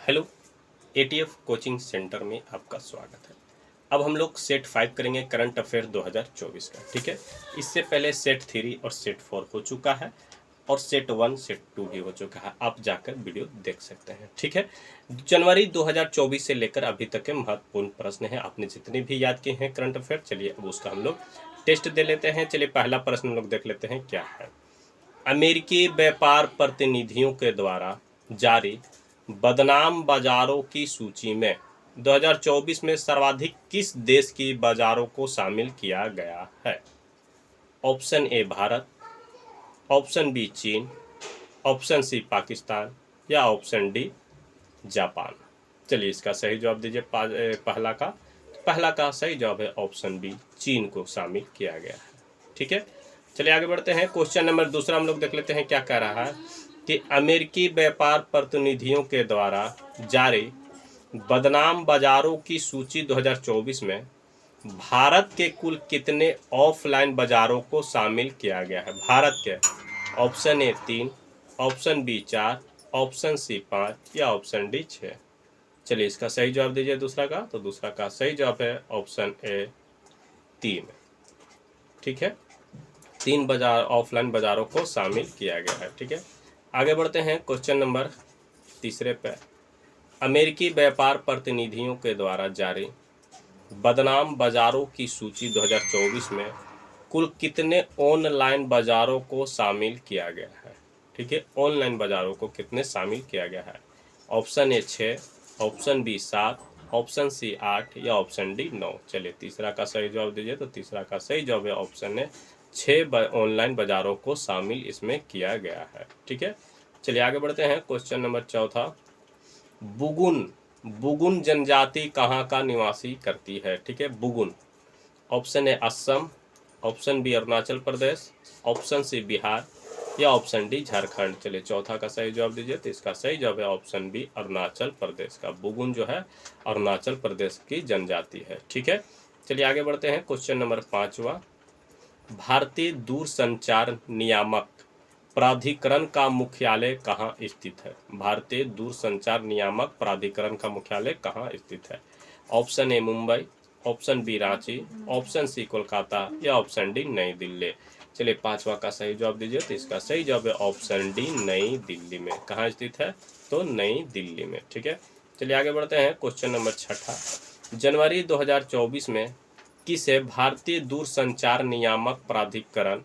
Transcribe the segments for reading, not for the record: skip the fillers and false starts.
Hello, ETF coaching centre में आपका स्वागत है। अब हम लोग सेट 5 करेंगे करंट अफेयर 2024 का। ठीक है, इससे पहले सेट 3 और सेट 4 हो चुका है और सेट 1 सेट 2 भी हो चुका है। आप जाकर वीडियो देख सकते हैं। ठीक है, जनवरी 2024 से लेकर अभी तक के महत्वपूर्ण प्रश्न हैं, आपने जितने भी याद किए हैं करंट अफेयर। चलिए अब उसका हम लोग टेस्ट दे लेते हैं। चलिए पहला प्रश्न हम लोग देख लेते हैं क्या है। अमेरिकी व्यापार प्रतिनिधियों के द्वारा जारी बदनाम बाजारों की सूची में 2024 में सर्वाधिक किस देश की बाजारों को शामिल किया गया है? Option A Bharat, option B चीन, ऑप्शन सी पाकिस्तान या ऑप्शन डी जापान। चलिए इसका सही जवाब दीजिए। पहला का सही जवाब है ऑप्शन बी, चीन को शामिल किया गया है। ठीक है, चलिए आगे बढ़ते हैं। क्वेश्चन नंबर दूसरा हम लोग देख लेते हैं क्या कह रहा है कि अमेरिकी व्यापार प्रतिनिधियों के द्वारा जारी बदनाम बाजारों की सूची 2024 में भारत के कुल कितने ऑफलाइन बाजारों को शामिल किया गया है? भारत के option A 3, option B 4, option C 5 या ऑप्शन डी 6। चलिए इसका सही जवाब दीजिए दूसरा का। तो दूसरा का सही जवाब है ऑप्शन ए 3। ठीक है, 3 बाजार ऑफलाइन बाजारों को शामिल किया गया है। ठीक है, आगे बढ़ते हैं क्वेश्चन नंबर तीसरे पे। अमेरिकी व्यापार प्रतिनिधियों के द्वारा जारी बदनाम बाजारों की सूची 2024 में कुल कितने ऑनलाइन बाजारों को शामिल किया गया है? ठीक है, ऑनलाइन बाजारों को कितने शामिल किया गया है? Option A 6, option B 7, option C 8 या ऑप्शन डी 9। चलिए तीसरा का सही जवाब दीजिए। तो तीसरा का सही जवाब है ऑप्शन ए 6 ऑनलाइन बाजारों को शामिल इसमें किया गया है। ठीक है, चलिए आगे बढ़ते हैं। क्वेश्चन नंबर चौथा, बुगुन बुगुन जनजाति कहाँ का निवासी करती है? ठीक है, Bugun. Option A Assam, option B Arunachal Pradesh, option C Bihar या ऑप्शन डी झारखंड। चलिए चौथा का सही जवाब दीजिए। तो इसका सही जवाब है ऑप्शन बी अरुणाचल प्रदेश का। बुगुन जो है अरुणाचल प्रदेश की जनजाति है। ठीक है, चलिए आगे बढ़ते हैं। क्वेश्चन नंबर 5वां, भारतीय दूरसंचार नियामक प्राधिकरण का मुख्यालय कहाँ स्थित है? भारतीय दूरसंचार नियामक प्राधिकरण का मुख्यालय कहाँ स्थित है? Option A Mumbai, option B Ranchi, option C Kolkata या ऑप्शन डी नई दिल्ली। चलिए पांचवा का सही जवाब दीजिए। तो इसका सही जवाब है ऑप्शन डी नई दिल्ली में। कहाँ स्थित है? तो नई दिल्ली में। ठीक है, चलिए आगे बढ़ते हैं। क्वेश्चन नंबर 6, जनवरी 2024 में किसे भारतीय दूरसंचार नियामक प्राधिकरण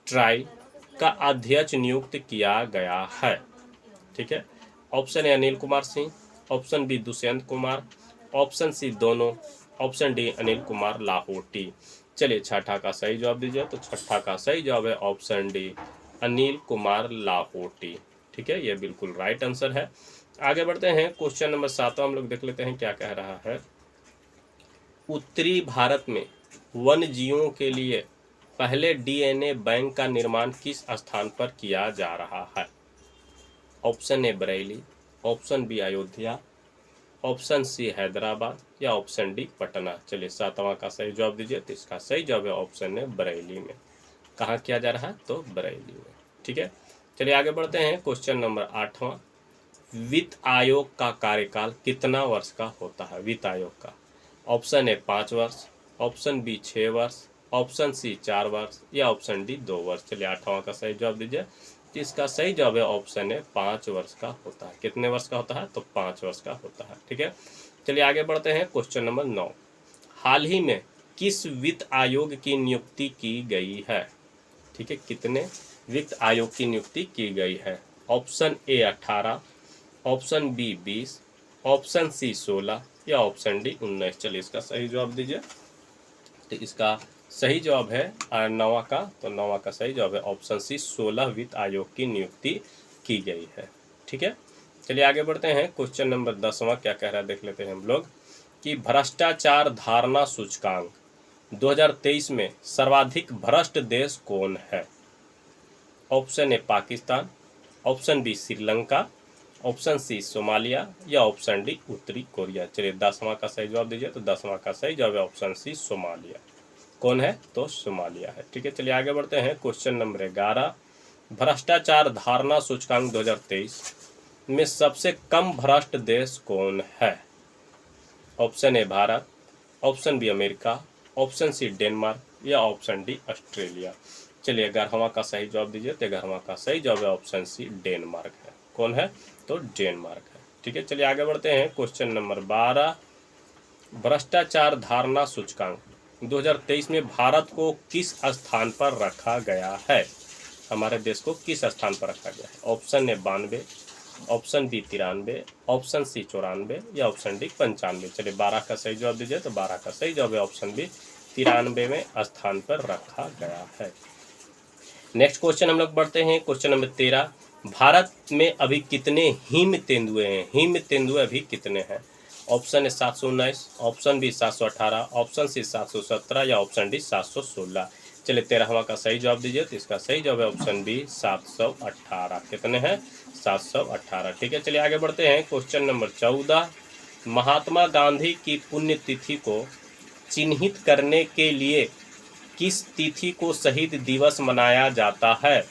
ट्राई का अध्यक्ष नियुक्त किया गया है? ठीक है, option A Anil Kumar Singh, option B Dushyant Kumar, option C दोनों, ऑप्शन डी अनिल कुमार लाहौटी। चलिए छठा का सही जवाब दीजिए। तो छठा का सही जवाब है ऑप्शन डी अनिल कुमार लाहौटी। ठीक है, ये बिल्कुल राइट आंसर है। आगे बढ़ते हैं। क्वेश्चन नंबर 7 हम लोग देख लेते हैं क्या कह रहा है। उत्तरी भारत में वन्य जीवों के लिए पहले डीएनए बैंक का निर्माण किस स्थान पर किया जा रहा है? Option A Bareilly, option B Ayodhya, option C Hyderabad या ऑप्शन डी पटना। चलिए 7वां का सही जवाब दीजिए। तो इसका सही जवाब है ऑप्शन ए बरेली में। कहाँ किया जा रहा है? तो बरेली में। ठीक है, चलिए आगे बढ़ते हैं। क्वेश्चन नंबर 8वां, वित्त आयोग का कार्यकाल कितना वर्ष का होता है? वित्त आयोग का ऑप्शन ए 5 वर्ष, ऑप्शन बी 6 वर्ष, ऑप्शन सी 4 वर्ष या ऑप्शन डी 2 वर्ष। चलिए 8वां का सही जवाब दीजिए। इसका सही जवाब है ऑप्शन ए 5 वर्ष का होता है। कितने वर्ष का होता है? तो 5 वर्ष का होता है। ठीक है, चलिए आगे बढ़ते हैं। क्वेश्चन नंबर 9, हाल ही में किस वित्त आयोग की नियुक्ति की गई है? ठीक है, कितने वित्त आयोग की नियुक्ति की गई है? Option A 18, option B 20, option C 16 या ऑप्शन डी 19। चलिए इसका सही जवाब दीजिए। तो इसका सही जवाब है 9वां का। तो 9वां का सही जवाब है ऑप्शन सी 16 वित्त आयोग की नियुक्ति की गई है। ठीक है, चलिए आगे बढ़ते हैं। क्वेश्चन नंबर 10वां क्या कह रहा है देख लेते हैं हम लोग कि भ्रष्टाचार धारणा सूचकांक 2023 में सर्वाधिक भ्रष्ट देश कौन है? Option A Pakistan, option B Sri Lanka, option C Somalia या ऑप्शन डी उत्तरी कोरिया। चलिए 10वां का सही जवाब दीजिए। तो 10वां का सही जवाब है ऑप्शन सी सोमालिया। कौन है? तो सोमालिया है। ठीक है, चलिए आगे बढ़ते हैं। क्वेश्चन नंबर 11, भ्रष्टाचार धारणा सूचकांक 2023 में सबसे कम भ्रष्ट देश कौन है? Option A Bharat, option B America, option C Denmark या ऑप्शन डी ऑस्ट्रेलिया। चलिए 11वां का सही जवाब दीजिए। तो 11वां का सही जवाब है ऑप्शन सी डेनमार्क है। कौन है? तो डेनमार्क है। ठीक है, चलिए आगे बढ़ते हैं। क्वेश्चन नंबर 12, भ्रष्टाचार धारणा सूचकांक 2023 में भारत को किस स्थान पर रखा गया है? हमारे देश को किस स्थान पर रखा गया है? Option A 92, option B 93, option C 94 या ऑप्शन डी 95। चलिए 12 का सही जवाब दीजिए। तो 12 का सही जवाब है ऑप्शन बी 93 में स्थान पर रखा गया है। नेक्स्ट क्वेश्चन हम लोग बढ़ते हैं। क्वेश्चन नंबर 13, भारत में अभी कितने हिम तेंदुए हैं? हिम तेंदुए अभी कितने हैं? Option A 719, option B 718, option C 717 या ऑप्शन डी 716। चलिए 13वां का सही जवाब दीजिए। तो इसका सही जवाब है ऑप्शन बी 718। कितने हैं? 718। ठीक है, चलिए आगे बढ़ते हैं। क्वेश्चन नंबर 14, महात्मा गांधी की पुण्यतिथि को चिन्हित करने के लिए किस तिथि को शहीद दिवस मनाया जाता है?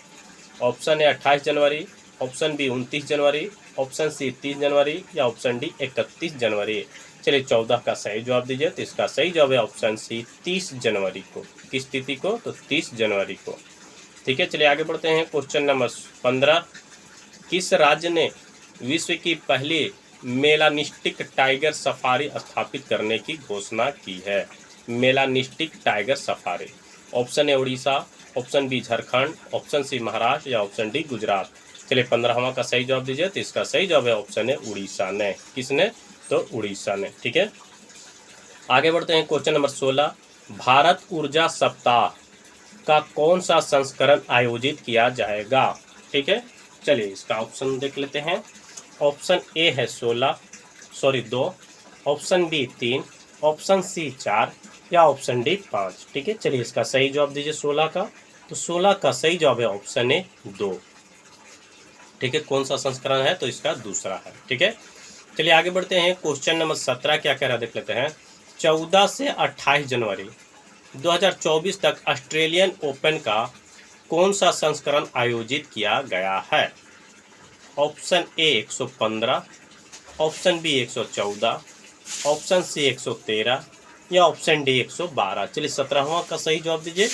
ऑप्शन ए 28 जनवरी, ऑप्शन बी 29 जनवरी, ऑप्शन सी 30 जनवरी या ऑप्शन डी 31 जनवरी। चलिए 14 का सही जवाब दीजिए। तो इसका सही जवाब है ऑप्शन सी 30 जनवरी को। किस तिथि को? तो 30 जनवरी को। ठीक है, चलिए आगे बढ़ते हैं। क्वेश्चन नंबर 15, किस राज्य ने विश्व की पहली मेलानिस्टिक टाइगर सफारी स्थापित करने की घोषणा की है? Melanistic tiger safari. Option A Orissa, option B Jharkhand, option C Maharashtra या ऑप्शन डी गुजरात। चलिए 15वां का सही जवाब दीजिए। तो इसका सही जवाब है ऑप्शन ए उड़ीसा ने। किसने? तो उड़ीसा ने। ठीक है, आगे बढ़ते हैं। क्वेश्चन नंबर 16, भारत ऊर्जा सप्ताह का कौन सा संस्करण आयोजित किया जाएगा? ठीक है, चलिए इसका ऑप्शन देख लेते हैं। ऑप्शन ए है 2, ऑप्शन बी 3, ऑप्शन सी 4 या ऑप्शन डी 5। ठीक है, चलिए इसका सही जवाब दीजिए 16 का। तो 16 का सही जवाब है ऑप्शन ए 2। ठीक है, कौन सा संस्करण है? तो इसका दूसरा है। ठीक है, चलिए आगे बढ़ते हैं। क्वेश्चन नंबर 17 क्या कह रहा है देख लेते हैं। 14 से 28 जनवरी 2024 तक ऑस्ट्रेलियन ओपन का कौन सा संस्करण आयोजित किया गया है? Option A 115, option B 114, option C 113 या ऑप्शन डी 112। चलिए 17वां का सही जवाब दीजिए।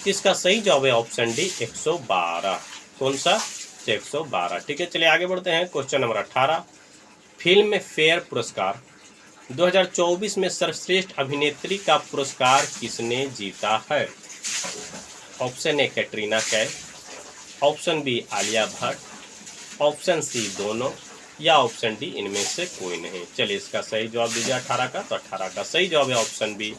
इसका सही जवाब है ऑप्शन डी 112। कौन सा? 112। ठीक है, चलिए आगे बढ़ते हैं। क्वेश्चन नंबर 18, फिल्म फेयर पुरस्कार 2024 में सर्वश्रेष्ठ अभिनेत्री का पुरस्कार किसने जीता है? Option A Katrina Kaif, option B Alia Bhatt, option C दोनों या ऑप्शन डी इनमें से कोई नहीं। चलिए इसका सही जवाब दीजिए 18 का। तो 18 का सही जवाब है ऑप्शन बी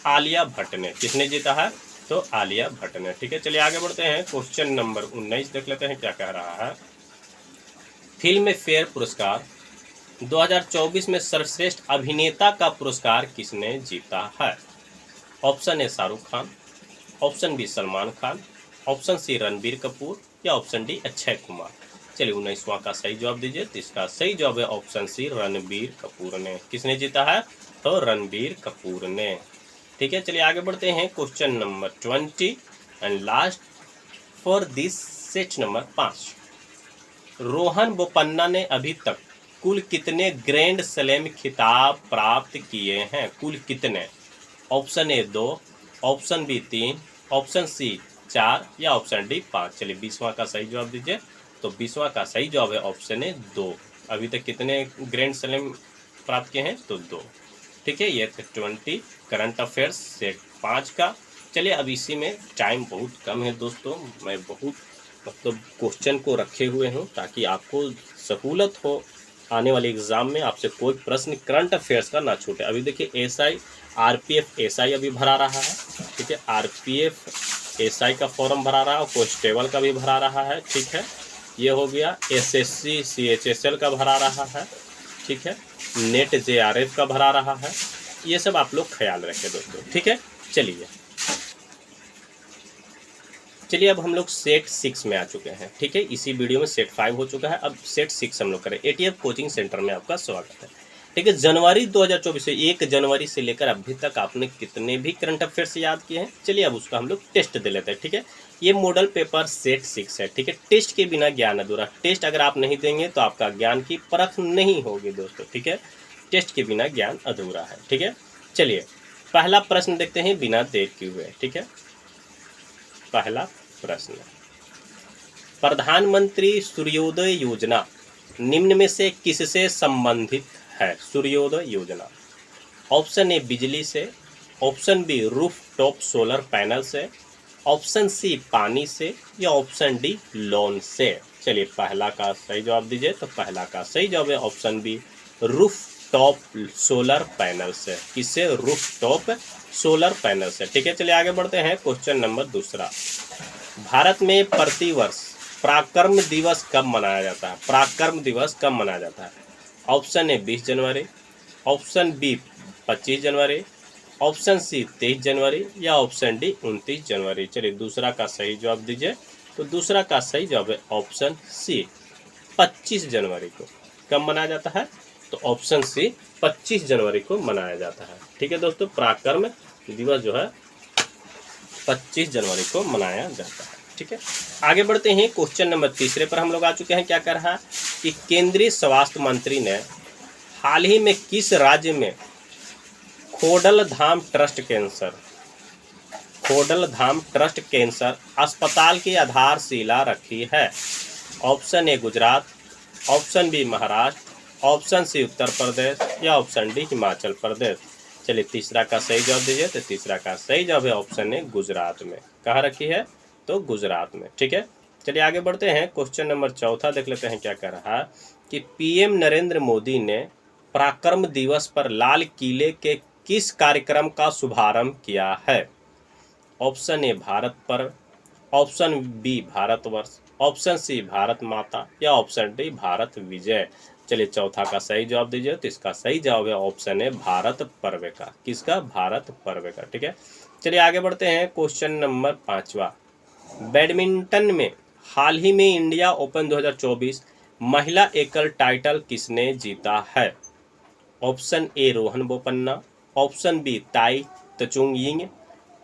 आलिया भट्ट ने। किसने जीता है? तो आलिया भट्ट ने। ठीक है, चलिए आगे बढ़ते हैं। क्वेश्चन नंबर 19 देख लेते हैं क्या कह रहा है। फिल्म फेयर पुरस्कार 2024 में सर्वश्रेष्ठ अभिनेता का पुरस्कार किसने जीता है? Option A Shahrukh Khan, option B Salman Khan, option C Ranbir Kapoor या ऑप्शन डी अक्षय कुमार। चलिए 19वां का सही जवाब दीजिए। तो इसका सही जवाब है ऑप्शन सी रणबीर कपूर ने। किसने जीता है? तो रणबीर कपूर ने। ठीक है, चलिए आगे बढ़ते हैं। Question number 20 and last for this set number 5, Rohan Bopanna ने अभी तक कुल कितने ग्रैंड स्लैम खिताब प्राप्त किए हैं? कुल कितने? Option A 2, option B 3, option C 4 या ऑप्शन डी 5। चलिए 20वां का सही जवाब दीजिए। तो 20वां का सही जवाब है ऑप्शन ए 2। अभी तक कितने ग्रैंड स्लैम प्राप्त किए हैं? तो 2। ठीक है, ये 20 करंट अफेयर्स सेट 5 का। चलिए अब इसी में टाइम बहुत कम है दोस्तों, मैं बहुत मतलब क्वेश्चन को रखे हुए हूँ ताकि आपको सहूलत हो आने वाले एग्जाम में आपसे कोई प्रश्न करंट अफेयर्स का ना छूटे। अभी देखिए एसआई आरपीएफ एसआई अभी भरा रहा है। ठीक है, आरपीएफ एसआई का फॉर्म भरा रहा है और कांस्टेबल का भी भरा रहा है। ठीक है, ये हो गया। एसएससी सीएचएसएल का भरा रहा है। ठीक है, नेट जेआरएफ का भरा रहा है। ये सब आप लोग ख्याल रखें दोस्तों। ठीक है, चलिए अब हम लोग सेट 6 में आ चुके हैं। ठीक है, इसी वीडियो में सेट 5 हो चुका है, अब सेट 6 हम लोग करें। एटीएफ कोचिंग सेंटर में आपका स्वागत है। ठीक है, जनवरी 2024 से 1 जनवरी से लेकर अभी तक आपने कितने भी करंट अफेयर्स याद किए हैं? चलिए अब उसका हम लोग टेस्ट दे लेते हैं। ठीक है, ये मॉडल पेपर सेट 6 है, ठीक है। टेस्ट के बिना ज्ञान अधूरा। टेस्ट अगर आप नहीं देंगे तो आपका ज्ञान की परख नहीं होगी दोस्तों, ठीक है। टेस्ट के बिना ज्ञान अधूरा है, ठीक है। चलिए पहला प्रश्न देखते हैं बिना देर किए हुए, ठीक है। पहला प्रश्न, प्रधानमंत्री सूर्योदय योजना निम्न में से किससे संबंधित है? सूर्योदय योजना, ऑप्शन ए बिजली से, option B roof top solar panel से, ऑप्शन सी पानी से, या ऑप्शन डी लोन से। चलिए पहला का सही जवाब दीजिए। तो पहला का सही जवाब है option B roof top solar panel से। किससे? रूफ टॉप सोलर पैनल से, ठीक है। चलिए आगे बढ़ते हैं। क्वेश्चन नंबर दूसरा, भारत में प्रतिवर्ष पराक्रम दिवस कब मनाया जाता है? पराक्रम दिवस कब मनाया जाता है? ऑप्शन ए 20 जनवरी, ऑप्शन बी 25 जनवरी, ऑप्शन सी 23 जनवरी, या ऑप्शन डी 29 जनवरी। चलिए दूसरा का सही जवाब दीजिए। तो दूसरा का सही जवाब है ऑप्शन सी 25 जनवरी को। कब मनाया जाता है? तो ऑप्शन सी 25 जनवरी को मनाया जाता है, ठीक है दोस्तों। पराक्रम दिवस जो है 25 जनवरी को मनाया जाता है, ठीक है। आगे बढ़ते हैं। क्वेश्चन नंबर तीसरे पर हम लोग आ चुके हैं। क्या कर रहा है कि केंद्रीय स्वास्थ्य मंत्री ने हाल ही में किस राज्य में खोडलधाम ट्रस्ट कैंसर अस्पताल की आधारशिला रखी है? Option A Gujarat, option B Maharashtra, option C Uttar Pradesh, या ऑप्शन डी हिमाचल प्रदेश। चलिए तीसरा का सही जवाब दीजिए। तो तीसरा का सही जवाब है ऑप्शन ए गुजरात में। कहाँ रखी है? तो गुजरात में, ठीक है। चलिए आगे बढ़ते हैं। क्वेश्चन नंबर चौथा देख लेते हैं। क्या कह रहा है कि पीएम नरेंद्र मोदी ने पराक्रम दिवस पर लाल किले के किस कार्यक्रम का शुभारंभ किया है? ऑप्शन ए भारत पर्व, option B Bharatvarsh, option C Bharat Mata, या ऑप्शन डी भारत विजय। चलिए चौथा का सही जवाब दीजिए। तो इसका सही जवाब है ऑप्शन ए भारत पर्व का। किसका? भारत पर्व का, ठीक है। चलिए आगे बढ़ते हैं। क्वेश्चन नंबर पांचवा, बैडमिंटन में हाल ही में इंडिया ओपन 2024 महिला एकल टाइटल किसने जीता है? Option A Rohan Bopanna, option B Tai Tzu Ying,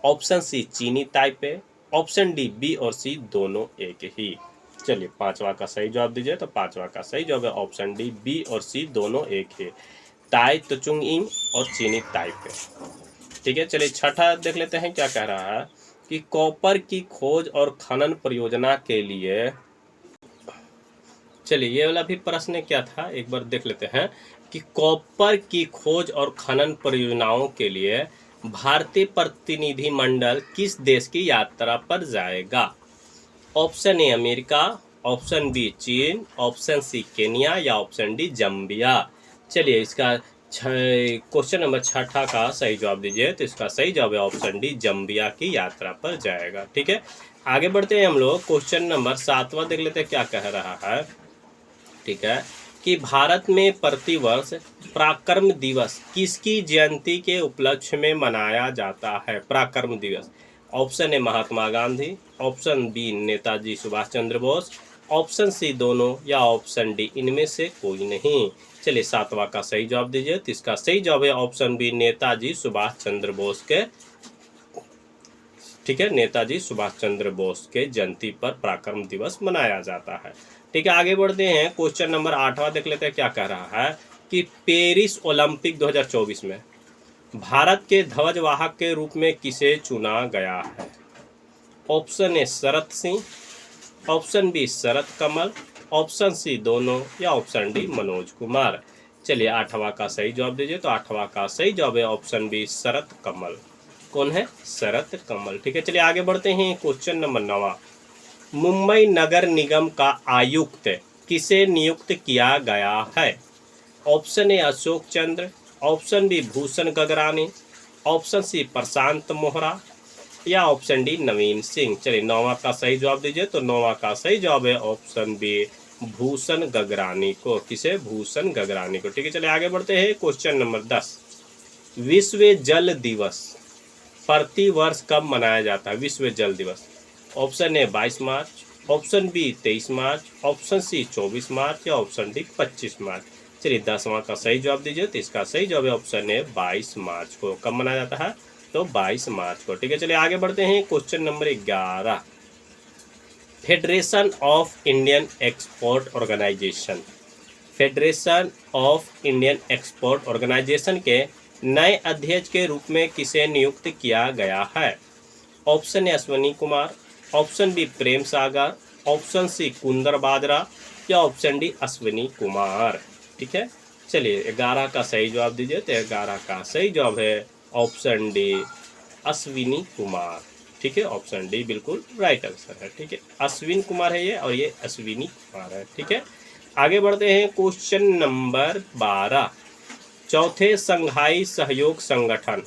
option C चीनी ताइपे, ऑप्शन डी बी और सी दोनों एक ही। चलिए पांचवा का सही जवाब दीजिए। तो पांचवा का सही जवाब है ऑप्शन डी बी और सी दोनों एक ही, ताई तचुंग यिंग और चीनी ताइपे, ठीक है। चलिए छठा देख लेते हैं। क्या कह रहा है कि कॉपर की खोज और खनन परियोजना के लिए, चलिए ये वाला भी प्रश्न क्या था एक बार देख लेते हैं कि कॉपर की खोज और खनन परियोजनाओं के लिए भारतीय प्रतिनिधिमंडल किस देश की यात्रा पर जाएगा? Option A America, option B चीन, ऑप्शन सी केनिया, या ऑप्शन डी जम्बिया। चलिए इसका क्वेश्चन नंबर छठा का सही जवाब दीजिए। तो इसका सही जवाब है ऑप्शन डी जम्बिया की यात्रा पर जाएगा, ठीक है। आगे बढ़ते हैं हम लोग। क्वेश्चन नंबर सातवां देख लेते हैं। क्या कह रहा है, ठीक है, कि भारत में प्रतिवर्ष पराक्रम दिवस किसकी जयंती के उपलक्ष्य में मनाया जाता है? पराक्रम दिवस, option A Mahatma Gandhi, option B Netaji Subhash Chandra Bose, option C दोनों, या ऑप्शन डी इनमें से कोई नहीं। चलिए सातवां का सही जवाब दीजिए। तो इसका सही जवाब है ऑप्शन बी नेताजी सुभाष चंद्र बोस के, ठीक है, नेताजी सुभाष चंद्र बोस के जयंती पर पराक्रम दिवस मनाया जाता है, ठीक है। आगे बढ़ते हैं। क्वेश्चन नंबर आठवां देख लेते हैं। क्या कह रहा है कि पेरिस ओलंपिक 2024 में भारत के ध्वजवाहक के रूप में किसे चुना गया है? Option A Sharath Singh, option B Sharath Kamal, option C दोनों, या ऑप्शन डी मनोज कुमार। चलिए आठवां का सही जवाब दीजिए। तो आठवां का सही जवाब है ऑप्शन बी शरत कमल। कौन है? शरत कमल, ठीक है। चलिए आगे बढ़ते हैं। क्वेश्चन नंबर 9, मुंबई नगर निगम का आयुक्त किसे नियुक्त किया गया है? Option A Ashok Chandra, option B Bhushan Gagrani, option C Prashant Mohra, या ऑप्शन डी नवीन सिंह। चलिए नौवां का सही जवाब दीजिए। तो नौवां का सही जवाब है ऑप्शन बी भूषण गगरानी को। किसे? भूषण गगरानी को, ठीक है। चलिए आगे बढ़ते हैं। क्वेश्चन नंबर 10, विश्व जल दिवस प्रति वर्ष कब मनाया जाता है? विश्व जल दिवस, ऑप्शन ए 22 मार्च, ऑप्शन बी 23 मार्च, ऑप्शन सी 24 मार्च, या ऑप्शन डी 25 मार्च। चलिए 10वां का सही जवाब दीजिए। तो इसका सही जवाब है ऑप्शन ए 22 मार्च को। कब मनाया जाता है? तो 22 मार्च को, ठीक है। चलिए आगे बढ़ते हैं। Question number 11, Federation of Indian Export Organisation, Federation of Indian Export Organisation के नए अध्यक्ष के रूप में किसे नियुक्त किया गया है? Option A Ashwini Kumar, option B Prem Sagar, option C कुंदर बाजरा या ऑप्शन डी अश्विनी कुमार। ठीक है, चलिए 11 का सही जवाब दीजिए। तो 11 का सही जवाब है ऑप्शन डी अश्विनी कुमार। ठीक है, ऑप्शन डी बिल्कुल राइट आंसर है। ठीक है, अश्विन कुमार है ये और ये अश्विनी कुमार है। ठीक है, आगे बढ़ते हैं क्वेश्चन नंबर 12। चौथे संघाई सहयोग संगठन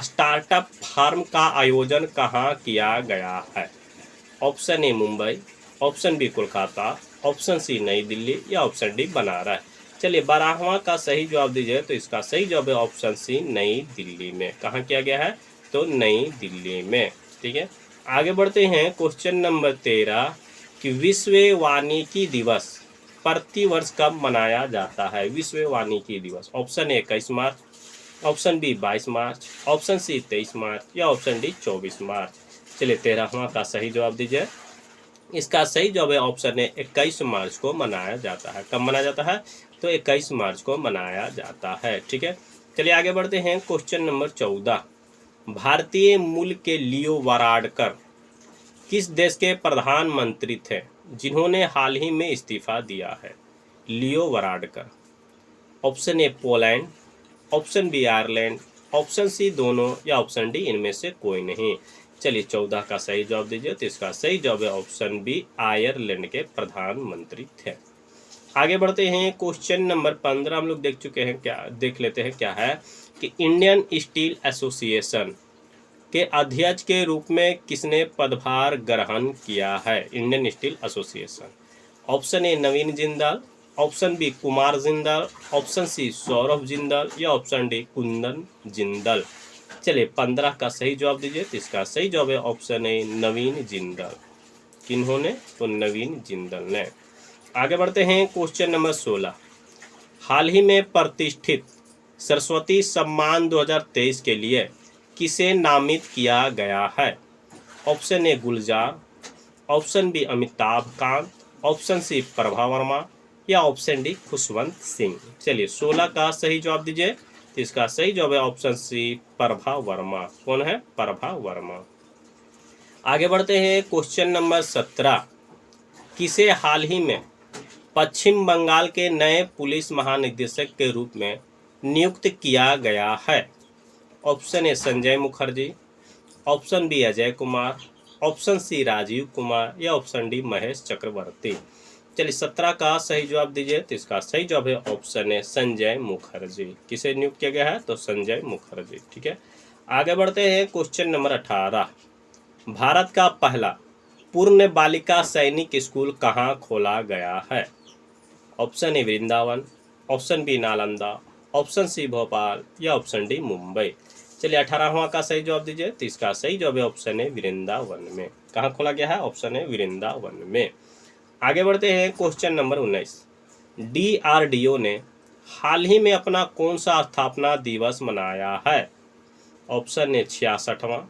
स्टार्टअप फार्म का आयोजन कहाँ किया गया है? Option A Mumbai, option B Kolkata, option C Nai Delhi या ऑप्शन डी बनारस। चलिए 12वां का सही जवाब दीजिए। तो इसका सही जवाब है ऑप्शन सी नई दिल्ली में। कहाँ किया गया है? तो नई दिल्ली में। ठीक है, आगे बढ़ते हैं क्वेश्चन नंबर 13 कि विश्व वानिकी दिवस प्रति वर्ष कब मनाया जाता है? विश्व वानिकी दिवस। ऑप्शन ए 21 मार्च, ऑप्शन बी 22 मार्च, ऑप्शन सी 23 मार्च या ऑप्शन डी 24 मार्च। चलिए 13वां का सही जवाब दीजिए। इसका सही जवाब है ऑप्शन ए 21 मार्च को मनाया जाता है। कब मनाया जाता है? तो 21 मार्च को मनाया जाता है। ठीक है, चलिए आगे बढ़ते हैं क्वेश्चन नंबर 14। भारतीय मूल के लियो वाराडकर किस देश के प्रधानमंत्री थे जिन्होंने हाल ही में इस्तीफा दिया है? Leo Varadkar. Option A Poland, option B Ireland, option C दोनों या ऑप्शन डी इनमें से कोई नहीं। चलिए 14 का सही जवाब दीजिए। तो इसका सही जवाब है ऑप्शन बी आयरलैंड के प्रधानमंत्री थे। आगे बढ़ते हैं क्वेश्चन नंबर 15 हम लोग देख चुके हैं। क्या देख लेते हैं क्या है कि इंडियन स्टील एसोसिएशन के अध्यक्ष के रूप में किसने पदभार ग्रहण किया है? Indian steel association. Option A Naveen Jindal, option B Kumar Jindal, option C Saurabh Jindal या ऑप्शन डी कुंदन जिंदाल। चलिए 15 का सही जवाब दीजिए। तो इसका सही जवाब है ऑप्शन ए नवीन जिंदाल। किन्होंने? तो नवीन जिंदाल ने। आगे बढ़ते हैं क्वेश्चन नंबर 16। हाल ही में प्रतिष्ठित सरस्वती सम्मान 2023 के लिए किसे नामित किया गया है? Option A Gulzar, option B Amitabh Kant, option C Prabha Varma या ऑप्शन डी खुशवंत सिंह। चलिए 16 का सही जवाब दीजिए। तो इसका सही जवाब है ऑप्शन सी प्रभा वर्मा। कौन है? प्रभा वर्मा। आगे बढ़ते हैं क्वेश्चन नंबर 17। किसे हाल ही में पश्चिम बंगाल के नए पुलिस महानिदेशक के रूप में नियुक्त किया गया है? Option A Sanjay Mukherjee, option B Ajay Kumar, option C Rajiv Kumar या ऑप्शन डी महेश चक्रवर्ती। चलिए 17 का सही जवाब दीजिए। तो इसका सही जवाब है ऑप्शन ए संजय मुखर्जी। किसे नियुक्त किया गया है? तो संजय मुखर्जी। ठीक है, आगे बढ़ते हैं क्वेश्चन नंबर 18। भारत का पहला पूर्ण बालिका सैनिक स्कूल कहाँ खोला गया है? Option A Vrindavan, option B Nalanda, option C Bhopal या ऑप्शन डी मुंबई। चलिए 18वां का सही जवाब दीजिए। तो इसका सही जवाब है ऑप्शन ए वृंदावन में। कहाँ खोला गया है? ऑप्शन ए वृंदावन में। आगे बढ़ते हैं क्वेश्चन नंबर 19। DRDO ने हाल ही में अपना कौन सा स्थापना दिवस मनाया है? ऑप्शन ए 66वां,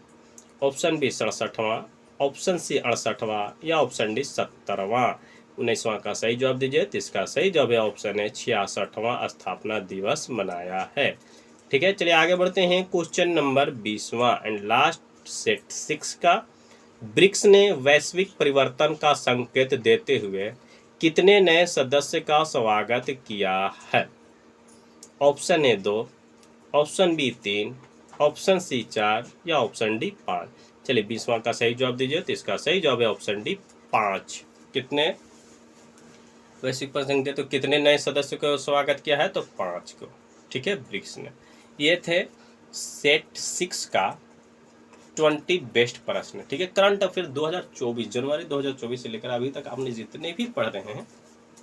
ऑप्शन बी 67वां, ऑप्शन सी 68वां या ऑप्शन डी 70वां। 19वां का सही जवाब दीजिए। तो इसका सही जवाब है ऑप्शन है 66वां स्थापना दिवस मनाया है। ठीक है, चलिए आगे बढ़ते हैं क्वेश्चन नंबर 20वां एंड लास्ट सेट 6 का। ब्रिक्स ने वैश्विक परिवर्तन का संकेत देते हुए कितने नए सदस्य का स्वागत किया है? Option A 2, option B 3, option C 4 या ऑप्शन डी 5। चलिए 20वां का सही जवाब दीजिए। तो इसका सही जवाब है ऑप्शन डी 5। कितने वैश्विक परिवर्तन तो कितने नए सदस्यों को स्वागत किया है? तो 5 को। ठीक है, ब्रिक्स ने। ये थे सेट 6 का 20 बेस्ट प्रश्न। ठीक है, करंट अफेयर 2024 जनवरी 2024 से लेकर अभी तक आपने जितने भी पढ़ रहे हैं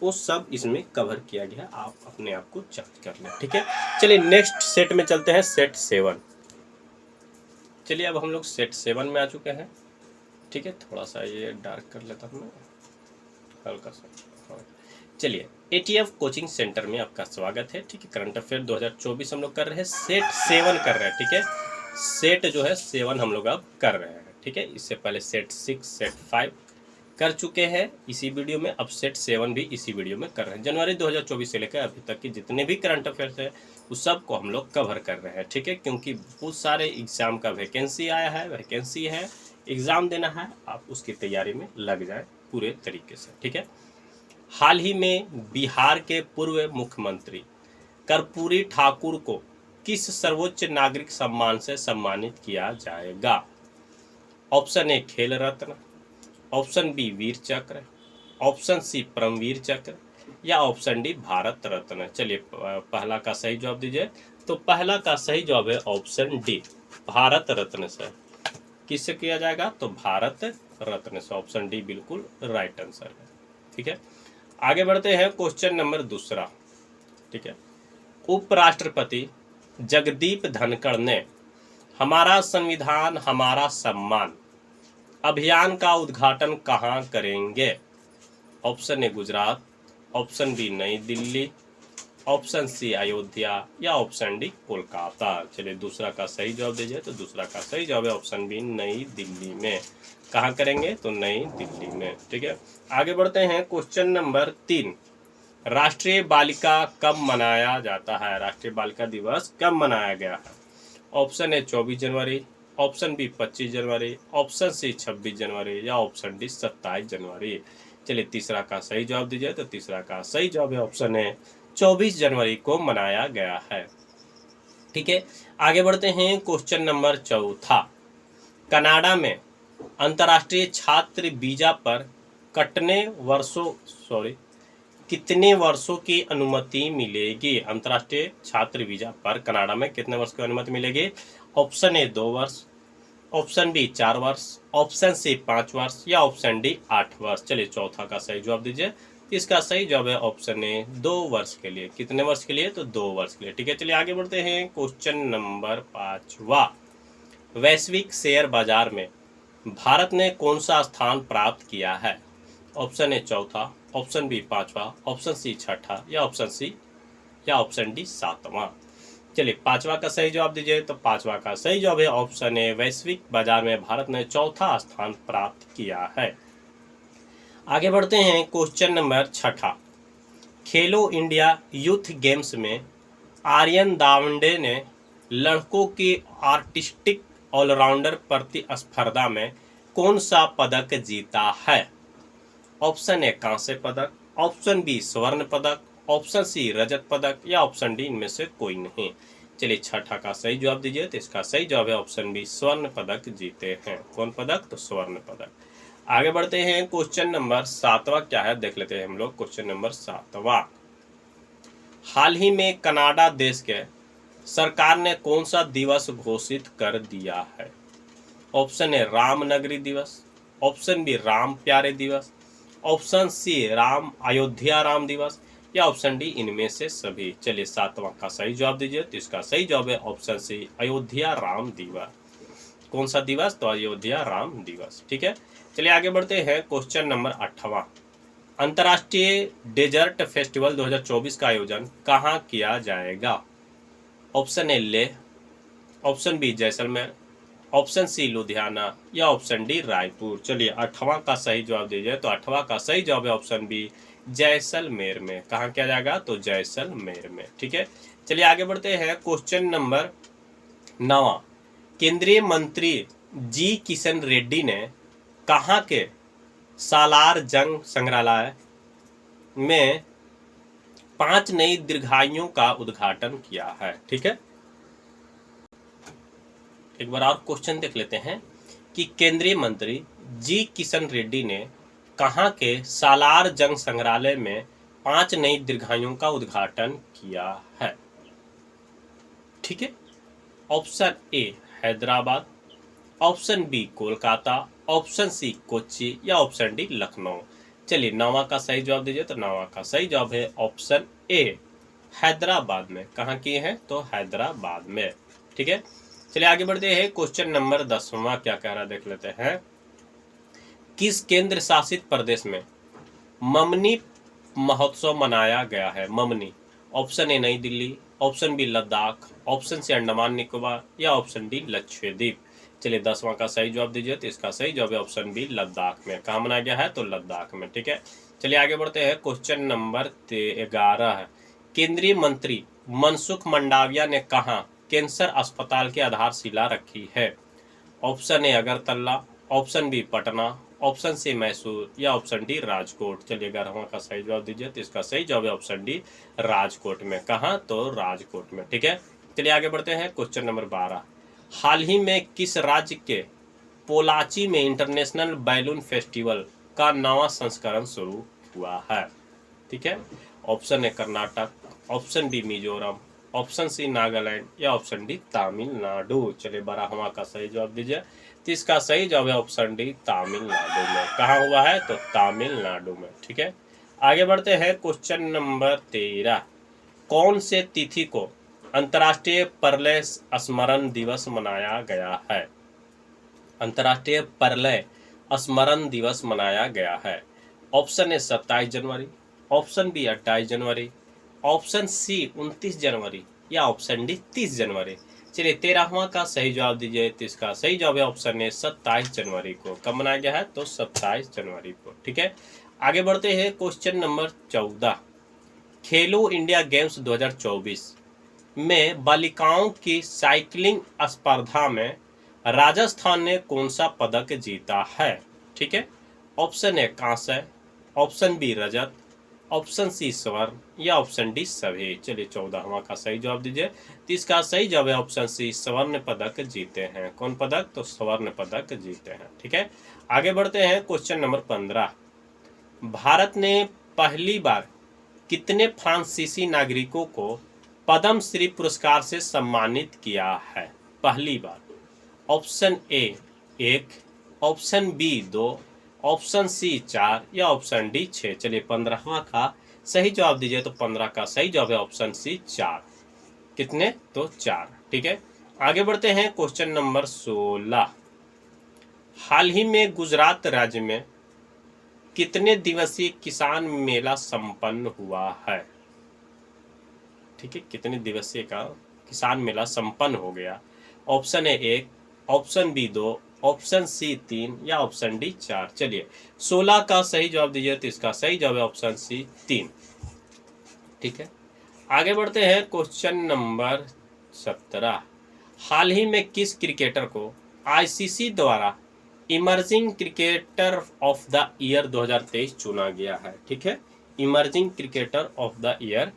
वो सब इसमें कवर किया गया है। आप अपने आप को चेक कर लें। ठीक है, चलिए नेक्स्ट सेट में चलते हैं, सेट 7। चलिए अब हम लोग सेट 7 में आ चुके हैं। ठीक है, थोड़ा सा ये डार्क कर लेता हूँ मैं, हल्का सा। चलिए ATF कोचिंग सेंटर में आपका स्वागत है। ठीक है, करंट अफेयर 2024 हम लोग कर रहे हैं, सेट 7 कर रहे हैं। ठीक है, सेट जो है 7 हम लोग अब कर रहे हैं। ठीक है, इससे पहले सेट 6 सेट 5 कर चुके हैं इसी वीडियो में, अब सेट 7 भी इसी वीडियो में कर रहे हैं। जनवरी 2024 से लेकर अभी तक के जितने भी करंट अफेयर्स है उस सब को हम लोग कवर कर रहे हैं, ठीक है। क्योंकि बहुत सारे एग्जाम का वैकेंसी आया है, वैकेंसी है, एग्ज़ाम देना है, आप उसकी तैयारी में लग जाए पूरे तरीके से, ठीक है। हाल ही में बिहार के पूर्व मुख्यमंत्री कर्पूरी ठाकुर को किस सर्वोच्च नागरिक सम्मान से सम्मानित किया जाएगा? ऑप्शन ए खेल रत्न, ऑप्शन बी वीर चक्र, ऑप्शन सी परमवीर चक्र या ऑप्शन डी भारत रत्न। चलिए पहला का सही जवाब दीजिए। तो पहला का सही जवाब है ऑप्शन डी, भारत रत्न से। किससे किया जाएगा? तो भारत रत्न से। ऑप्शन डी बिल्कुल राइट आंसर है, ठीक है। आगे बढ़ते हैं क्वेश्चन नंबर दूसरा, ठीक है। उपराष्ट्रपति जगदीप धनखड़ ने हमारा संविधान हमारा सम्मान अभियान का उद्घाटन कहाँ करेंगे? Option A Gujarat, option B Nai Delhi, option C Ayodhya या ऑप्शन डी कोलकाता। चलिए दूसरा का सही जवाब दीजिए। तो दूसरा का सही जवाब है ऑप्शन बी नई दिल्ली में। कहाँ करेंगे? तो नई दिल्ली में, ठीक है। आगे बढ़ते हैं क्वेश्चन नंबर 3, राष्ट्रीय बालिका कब मनाया जाता है? राष्ट्रीय बालिका दिवस कब मनाया गया है? ऑप्शन ए 24 जनवरी, ऑप्शन बी 25 जनवरी, ऑप्शन सी 26 जनवरी या ऑप्शन डी 27 जनवरी। चलिए तीसरा का सही जवाब दीजिए। तो तीसरा का सही जवाब है ऑप्शन ए 24 जनवरी को मनाया गया है, ठीक है। आगे बढ़ते हैं क्वेश्चन नंबर 4, कनाडा में अंतर्राष्ट्रीय छात्र वीजा पर कितने वर्षों की अनुमति मिलेगी? अंतर्राष्ट्रीय छात्र वीजा पर कनाडा में कितने वर्ष की अनुमति मिलेगी? ऑप्शन ए 2 वर्ष, ऑप्शन बी 4 वर्ष, ऑप्शन सी 5 वर्ष या ऑप्शन डी 8 वर्ष। चलिए चौथा का सही जवाब दीजिए। इसका सही जवाब है ऑप्शन ए 2 वर्ष के लिए। कितने वर्ष के लिए? तो 2 वर्ष के लिए, ठीक है। चलिए आगे बढ़ते हैं क्वेश्चन नंबर 5, वैश्विक शेयर बाजार में भारत ने कौन सा स्थान प्राप्त किया है? ऑप्शन ए चौथा, ऑप्शन बी 5वां, ऑप्शन सी 6ठा या ऑप्शन डी 7वां। चलिए 5वां का सही जवाब दीजिए। तो 5वां का सही जवाब है ऑप्शन ए, वैश्विक बाजार में भारत ने 4था स्थान प्राप्त किया है। आगे बढ़ते हैं क्वेश्चन नंबर 6, खेलो इंडिया यूथ गेम्स में आर्यन दावंडे ने लड़कों की आर्टिस्टिक ऑलराउंडर प्रतिस्पर्धा में कौन सा पदक जीता है? ऑप्शन ए कांस्य पदक, ऑप्शन बी स्वर्ण पदक, ऑप्शन सी रजत पदक या ऑप्शन डी इनमें से कोई नहीं। चलिए 6ठा का सही जवाब दीजिए। तो इसका सही जवाब है ऑप्शन बी, स्वर्ण पदक जीते हैं। कौन पदक? तो स्वर्ण पदक। आगे बढ़ते हैं क्वेश्चन नंबर 7वां क्या है देख लेते हैं हम लोग। क्वेश्चन नंबर 7वां, हाल ही में कनाडा देश के सरकार ने कौन सा दिवस घोषित कर दिया है? ऑप्शन ए रामनगरी दिवस, ऑप्शन बी राम प्यारे दिवस, ऑप्शन सी अयोध्या राम दिवस या ऑप्शन डी इनमें से सभी। चलिए 7वां का सही जवाब दीजिए। तो इसका सही जवाब है ऑप्शन सी, अयोध्या राम दिवस। कौन सा दिवस? तो अयोध्या राम दिवस, ठीक है। चलिए आगे बढ़ते हैं क्वेश्चन नंबर 8वां, अंतर्राष्ट्रीय डेजर्ट फेस्टिवल 2024 का आयोजन कहाँ किया जाएगा? Option A Leh, option B Jaisalmer, option C Ludhiana या ऑप्शन डी रायपुर। चलिए 8वां का सही जवाब दीजिए। तो 8वां का सही जवाब है ऑप्शन बी, जैसलमेर में। कहाँ किया जाएगा? तो जैसलमेर में, ठीक है। चलिए आगे बढ़ते हैं क्वेश्चन नंबर 9, केंद्रीय मंत्री जी किशन रेड्डी ने कहाँ के सालार जंग संग्रहालय में 5 नई दीर्घायुओं का उद्घाटन किया है? ठीक है, एक बार और क्वेश्चन देख लेते हैं कि केंद्रीय मंत्री जी किशन रेड्डी ने कहाँ के सालार जंग संग्रहालय में 5 नई दीर्घायुओं का उद्घाटन किया है? ठीक है, option A Hyderabad, option B Kolkata, option C Kochi या ऑप्शन डी लखनऊ। चलिए 9वां का सही जवाब दीजिए। तो 9वां का सही जवाब है ऑप्शन ए, हैदराबाद में। कहाँ किए हैं? तो हैदराबाद में। ठीक है, चलिए आगे बढ़ते हैं। क्वेश्चन नंबर 10वां क्या कह रहा है देख लेते हैं। किस केंद्र शासित प्रदेश में ममनी महोत्सव मनाया गया है? ममनी, option A Nai Delhi, option B Ladakh, option C Andaman Nicobar या ऑप्शन डी लक्षद्वीप। चलिए 10वां का सही जवाब दीजिए, तो इसका सही जवाब है ऑप्शन बी लद्दाख में। कहाँ मनाया गया है? तो लद्दाख में। ठीक है, चलिए आगे बढ़ते हैं। क्वेश्चन नंबर 11 है। केंद्रीय मंत्री मनसुख मंडाविया ने कहा कैंसर अस्पताल की आधारशिला रखी है? Option A Agartala, option B Patna, option C Mysore या ऑप्शन डी राजकोट। चलिए 11वां का सही जवाब दीजिए, तो इसका सही जवाब है ऑप्शन डी राजकोट में। कहाँ? तो राजकोट में। ठीक है, चलिए आगे बढ़ते हैं। क्वेश्चन नंबर 12, हाल ही में किस राज्य के पोलाची में इंटरनेशनल बैलून फेस्टिवल का नवा संस्करण शुरू हुआ है? ठीक है, option A Karnataka, option B Mizoram, option C Nagaland या ऑप्शन डी तमिलनाडु। चलिए 12वां का सही जवाब दीजिए, तो इसका सही जवाब है ऑप्शन डी तमिलनाडु में। कहाँ हुआ है? तो तमिलनाडु में। ठीक है, आगे बढ़ते हैं। क्वेश्चन नंबर 13, कौन से तिथि को अंतर्राष्ट्रीय प्रलय स्मरण दिवस मनाया गया है? अंतर्राष्ट्रीय प्रलय स्मरण दिवस मनाया गया है। ऑप्शन ए 27 जनवरी, ऑप्शन बी 28 जनवरी, ऑप्शन सी 29 जनवरी या ऑप्शन डी 30 जनवरी। चलिए 13वां का सही जवाब दीजिए, तो इसका सही जवाब है ऑप्शन ए 27 जनवरी को। कब मनाया गया है? तो 27 जनवरी को। ठीक है, आगे बढ़ते हैं। क्वेश्चन नंबर 14, खेलो इंडिया गेम्स 2024 में बालिकाओं की साइकिलिंग स्पर्धा में राजस्थान ने कौन सा पदक जीता है? ठीक है, ऑप्शन ए कांस्य, ऑप्शन बी रजत, ऑप्शन सी स्वर्ण या ऑप्शन डी सभी। चलिए 14वां का सही जवाब दीजिए, तो इसका सही जवाब है ऑप्शन सी स्वर्ण पदक जीते हैं। कौन पदक? तो स्वर्ण पदक जीते हैं। ठीक है, आगे बढ़ते हैं। क्वेश्चन नंबर 15, भारत ने पहली बार कितने फ्रांसीसी नागरिकों को पद्म श्री पुरस्कार से सम्मानित किया है? पहली बार। Option A 1, option B 2, option C 4 या ऑप्शन डी 6। चलिए 15वां का सही जवाब दीजिए, तो 15 का सही जवाब है ऑप्शन सी 4। कितने? तो 4। ठीक है, आगे बढ़ते हैं। क्वेश्चन नंबर 16, हाल ही में गुजरात राज्य में कितने दिवसीय किसान मेला संपन्न हुआ है? ठीक है, कितने दिवसीय का किसान मेला संपन्न हो गया? Option A 1, option B 2, option C 3 या ऑप्शन डी 4। चलिए 16 का सही जवाब दीजिए, तो इसका सही जवाब है ऑप्शन सी 3। ठीक है, आगे बढ़ते हैं। क्वेश्चन नंबर 17, हाल ही में किस क्रिकेटर को आईसीसी द्वारा emerging cricketer of the year 2023 चुना गया है? ठीक है, emerging cricketer of the year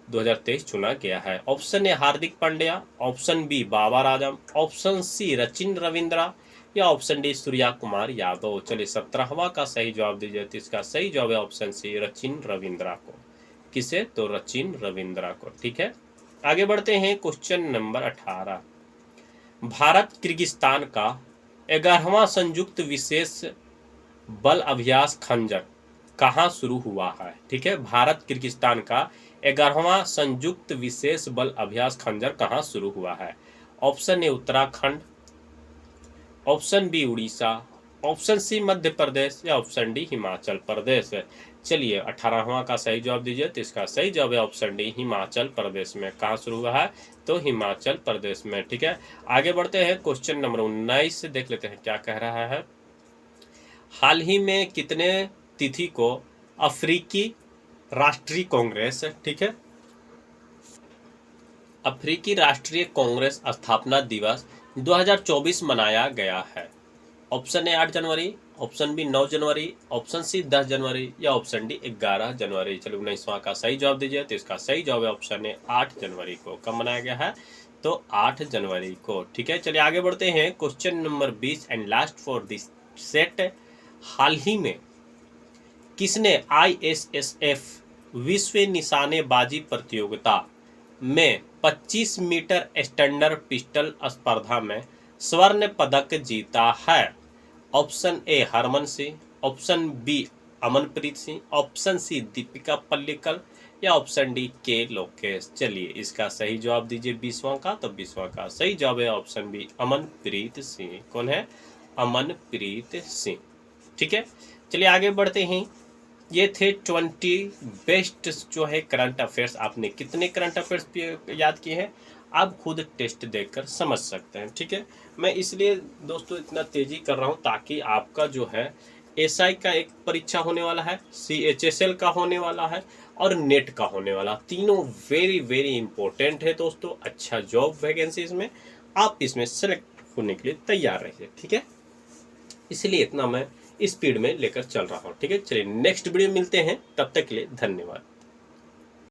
2023 चुना गया है। Option A Hardik Pandya, option B Babar Azam, option C Sachin Ravindra या ऑप्शन डी सूर्या कुमार यादव। चलिए 17वां का सही जवाब दीजिए, तो इसका सही जवाब है ऑप्शन सी सचिन रविंद्रा को। किसे? तो सचिन रविंद्रा को। ठीक है, आगे बढ़ते हैं। क्वेश्चन नंबर 18, भारत किर्गिस्तान का 11वां संयुक्त विशेष बल अभ्यास खंजर कहाँ शुरू हुआ है? ठीक है, भारत किर्गिस्तान का 11वां संयुक्त विशेष बल अभ्यास खंजर कहाँ शुरू हुआ है? Option A Uttarakhand, option B Orissa, option C Madhya Pradesh या ऑप्शन डी हिमाचल प्रदेश। चलिए 18वां का सही जवाब दीजिए, तो इसका सही जवाब है ऑप्शन डी हिमाचल प्रदेश में। कहाँ शुरू हुआ है? तो हिमाचल प्रदेश में। ठीक है, आगे बढ़ते हैं। क्वेश्चन नंबर 19 देख लेते हैं क्या कह रहा है। हाल ही में कितने तिथि को अफ्रीकी राष्ट्रीय कांग्रेस, ठीक है, अफ्रीकी राष्ट्रीय कांग्रेस स्थापना दिवस 2024 मनाया गया है? ऑप्शन ए 8 जनवरी, ऑप्शन बी 9 जनवरी, ऑप्शन सी 10 जनवरी या ऑप्शन डी 11 जनवरी। चलिए 19वां का सही जवाब दीजिए, तो इसका सही जवाब है ऑप्शन ए 8 जनवरी को। कब मनाया गया है? तो 8 जनवरी को। ठीक है, चलिए आगे बढ़ते हैं। Question number 20 and last for this set, हाल ही में किसने ISSF विश्व निशानेबाजी प्रतियोगिता में 25 मीटर स्टैंडर्ड पिस्टल स्पर्धा में स्वर्ण पदक जीता है? Option A Harman Singh, option B Amanpreet Singh, option C Dipika Pallikal या ऑप्शन डी के लोकेश। चलिए इसका सही जवाब दीजिए 20वां का, तो 20वां का सही जवाब है ऑप्शन बी अमनप्रीत सिंह। कौन है? अमनप्रीत सिंह। ठीक है, चलिए आगे बढ़ते हैं। ये थे 20 बेस्ट जो है करंट अफेयर्स। आपने कितने करंट अफेयर्स याद किए हैं? आप खुद टेस्ट देखकर समझ सकते हैं। ठीक है, मैं इसलिए दोस्तों इतना तेज़ी कर रहा हूँ ताकि आपका जो है एसआई का एक परीक्षा होने वाला है, सीएचएसएल का होने वाला है और नेट का होने वाला, तीनों वेरी वेरी इंपॉर्टेंट है दोस्तों। अच्छा जॉब वैकेंसीज में आप इसमें सेलेक्ट होने के लिए तैयार रहिए। ठीक है, इसलिए इतना मैं स्पीड में लेकर चल रहा हूँ। ठीक है, चलिए नेक्स्ट वीडियो मिलते हैं, तब तक के लिए धन्यवाद।